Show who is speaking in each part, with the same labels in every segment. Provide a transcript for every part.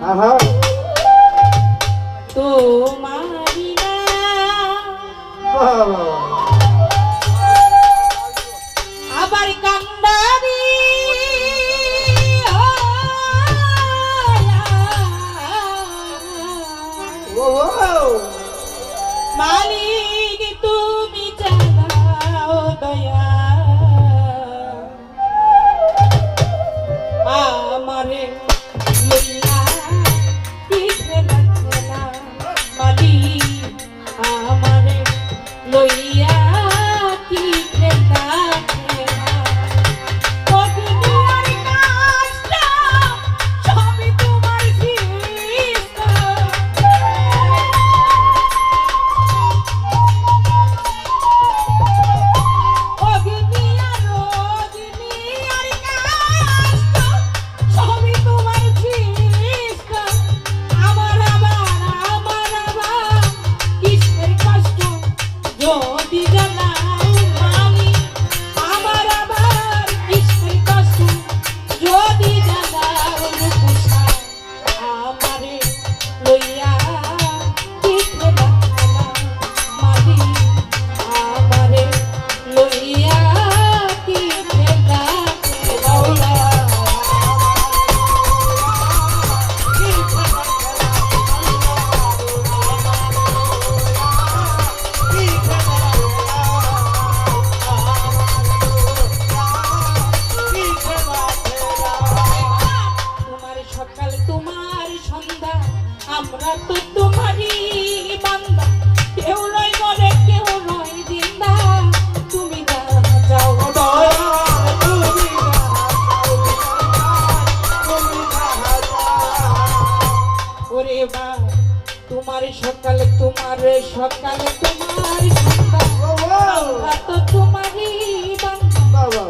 Speaker 1: আহা
Speaker 2: তোমারি না
Speaker 1: বাবা
Speaker 2: আবার কান্দারি মালিক তুমি চালাও দয়া আমারে লইয়া পিঠে লাগছে না মালিক আমারে লইয়া পিঠে লাগছে না অগ্নির কাষ্ট সবই তোমার সৃষ্ট আমরা তো তোমারই বান্দা কেউ নয় মরে কেউ নয় জিন্দা তুমি যাও দয়া ওরে বা তোমার সকালে তোমার সকালে তোমার সন্ধ্যা আমরা তো তোমারই বান্দা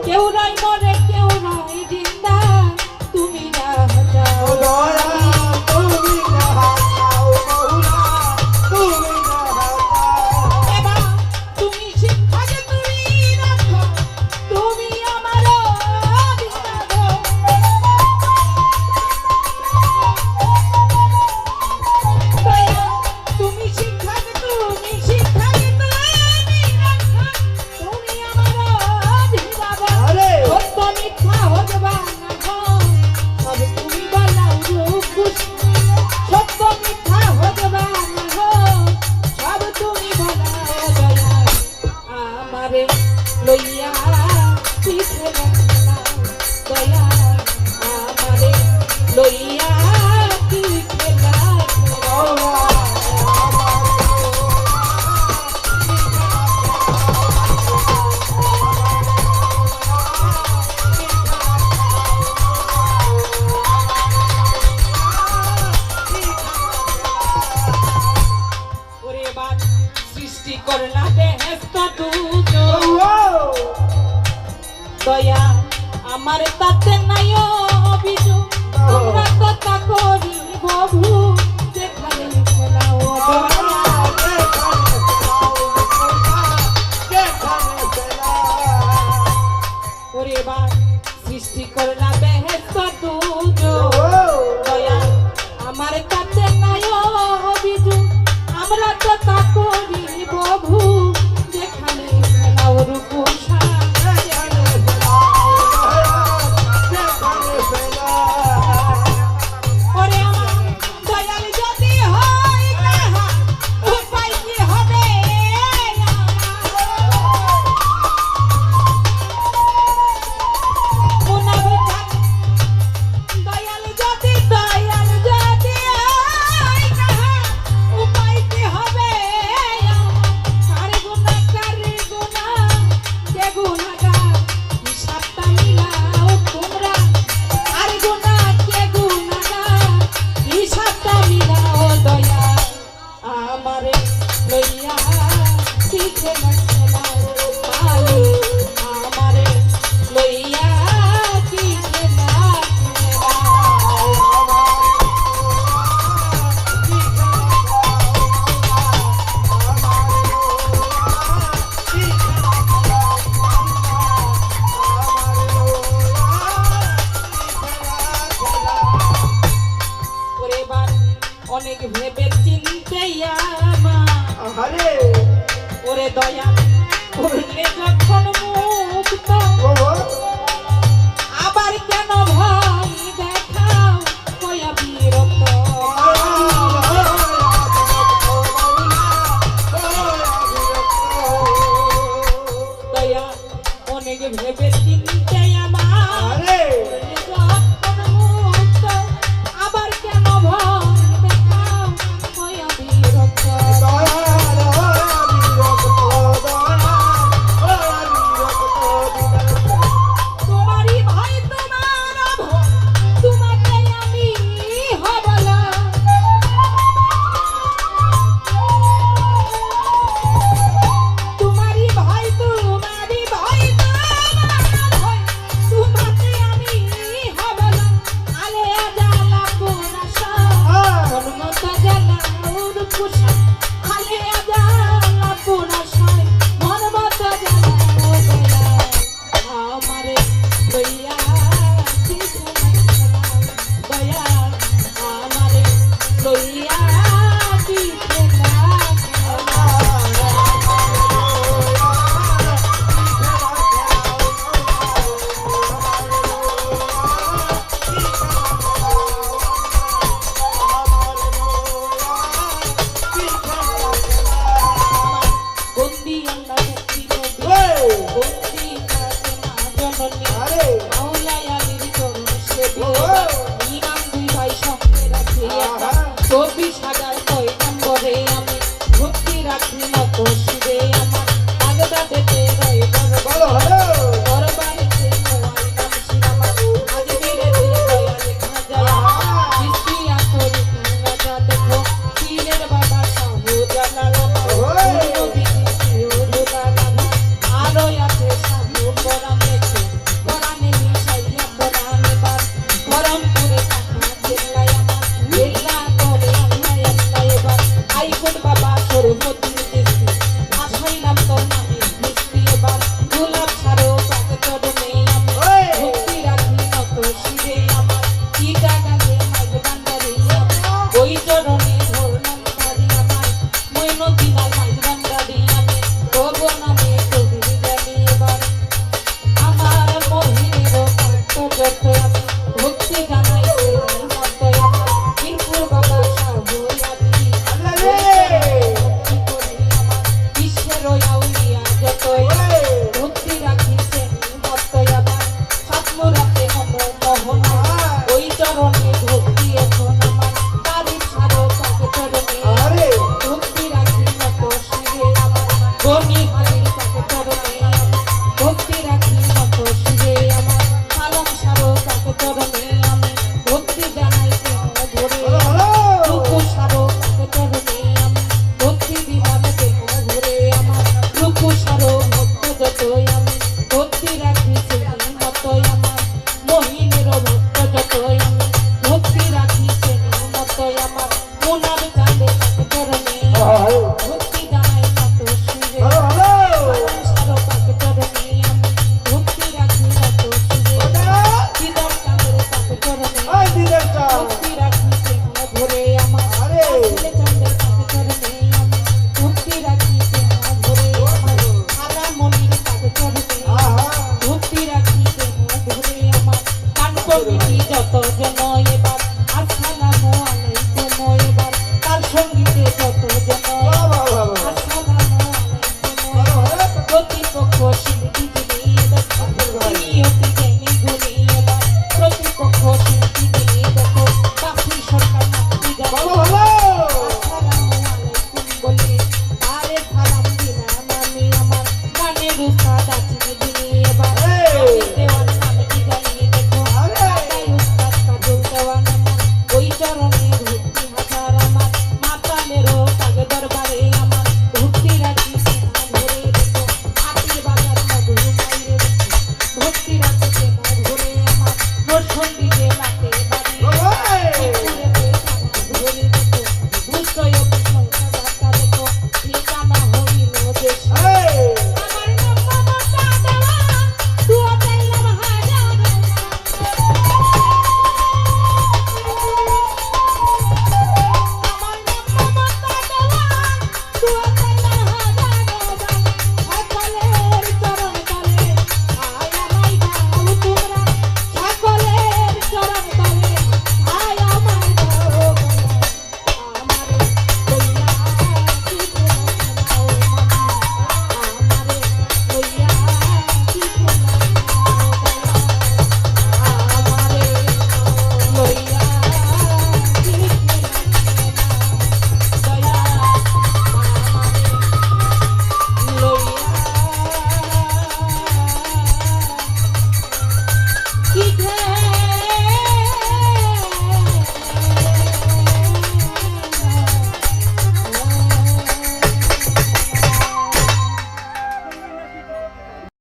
Speaker 2: কেউ নয় মরে কেউ নয় জিন্দা তুমি যাও দয়া লইয়া পিঠে লাগছে দয়া আমারে লইয়া পিঠে ওরে বাদ সৃষ্টি করলা বেহেশত দুটো দয়া আমার তাতে নাই অভিযোগ তোমরা কথা করি প্রভু যেখানে ফেলাও ওরে বা সৃষ্টি করলা বেহেশত দুজন দয়া আমার তাতে নাই অভিযোগ আমরা কথা করি প্রভু যেখানে ফেলাও রূপসা অনেক ভেবে চিনতে আমার
Speaker 1: আরে
Speaker 2: ওরে দয়া করলে যখন মুক্ত আবার কেন ভয় দেখাও কয়া বিরক্ত দয়া অনেক ভেবে চিনতে আমার যখন মুক্ত আবার কেন ভয় দেখাও কয়া বিরক্ত তোমারই ভাই তোমার ভয় তোমাকে আমি হবলা তোমারই ভাই তোমার ভয় তোমাকে আমি হবলা আলে আজালা পুরাশা মনমত জালা উরকুশা আলে আজালা পুরাশা মনমত জালা ওগলা আমারে লইয়া দয়া আমারে লইয়া দিছেনা বন্দি আল্লাহ মুক্তি বন্দি জননী মাওলায় আলীর চরণ সেবী ইমাম দুই ভাই সঙ্গে রাখি 24,000 পয়গম্বরে আমি ভক্তি রাখি মতো শিবে আমার বাগদাদেতে রয় দরবারেতে মোয়াই নাম শিরামা আজমিরেতে দয়া লেখা যায় কিস্তিয়া করি রাজা দেখো পীরের বাবা শাহু জালাল আরো আছে শাহু কোরআন লেখে কোরআনে মিশাইয়া কোরআন এবার গরমপুরে টাকা জেল্লায় আমার জেল্লা করে আল্লাহ আল্লাহ এবার আইকুট বাবা সরবতি দেশি আসাইলাম তোর নামে মিষ্টি এবার গোলাপ ছাড়ো পাকে চরণে আমি ভক্তি রাখি নত শিরে আমার চিটা গালে মাইক বান্দারি ওই চরণে ধরলাম বাড়ি আমার মইনদিনাল মাইক বান্দারি আমি তব নামে কবি জানি এবার আমার মহিনের ভক্ত যত আমি ভক্তি জানাই মত আমার বীরপুর বাবা সাহু আমি ভক্তি করি আমার বিশ্বের আউলিয়া যত ভক্তি রাখি মত আবার সাতমুরাতে মোহন ওই চরণে ভক্তি এখন আমার তারিফ ছাড়ো তাকে চরণে ভক্তি রাখি মত শিরে আমার গনি হাজির তাকে চরণে আমি ভক্তি রাখি মত শিরে আমার আলম সারো তাকে চরণে আমি ভক্তি জানাই ধরে রূপু সারো তাকে চরণে আমি ভক্তি দিলাম দেহ ঘুরে আমার রূপু সারো ভক্ত যতই আমি ভক্তি রাখি মতই আমার মহিনের ভক্ত যতই আমি ভক্তি রাখি মতই আমার মুনার চাঁদে তাকে চরণে